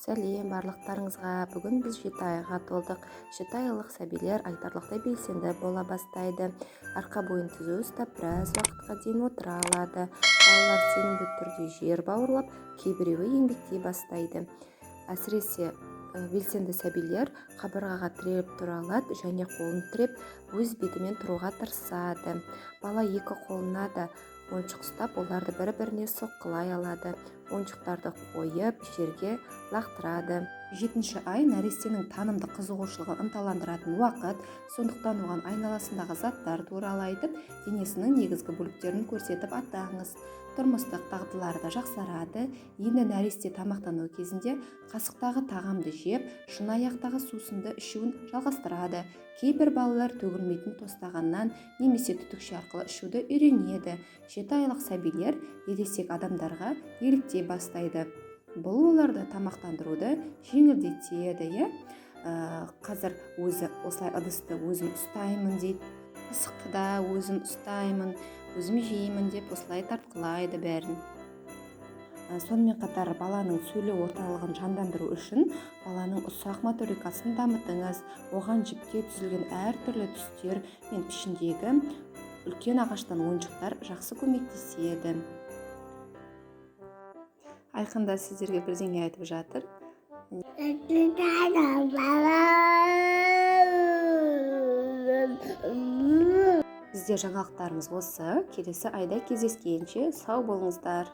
Сәлем барлықтарыңызға. Бүгін біз 7 айға толдық. 7 айлық сәбилер айтарлықтай белсенді бола бастайды. Арқа бойын түзу ұстап, біраз уақытқа дейін отыра алады. Балалар сенімді түрде жер бауырлап, кейбіреуі еңбектей бастайды. Әсіресе белсенді сәбилер қабырғаға тіреліп тұра алады және қолын тіреп, өз бетімен тұруға тырысады. Бала екі қолына да ойыншық ұстап, оларды бір-біріне соққылай алады. Ойыншықтарды қойып, жерге лақтырады. 7-ші ай нәрестенің танымдық қызығушылығын ынталандыратын уақыт, сондықтан оған айналасындағы заттар туралы айтып, денесінің негізгі бөліктерін көрсетіп атаңыз. Тұрмыстық дағдылары да жақсарады. Енді нәресте тамақтану кезінде қасықтағы тағамды жеп, шыны аяқтағы сусынды ішуін жалғастырады. Кейбір балалар төгілмейтін тостағаннан немесе түтікше арқылы ішуді үйренеді. 7 айлық сәбилер ересек адамдарға еліктей бастайды. Бұл оларды тамақтандыруды жеңілдетеді. Қазір өзі осылай ыдысты өзім ұстаймын дейді. Қасықты да өзім ұстаймын, өзім жеймін деп осылай тартқылайды бәрін. Сонымен қатар баланың сөйлеу орталығын жандандыру үшін баланың ұсақ моторикасын дамытыңыз. Оған жіпке түзілген әртүрлі түстер мен пішіндегі үлкен ағаштан ойыншықтар жақсы көмектеседі. Айқында сіздерге бірдеңе айтып жатыр. Бізде жаңалықтарымыз осы. Келесі айда кездескенше сау болыңыздар.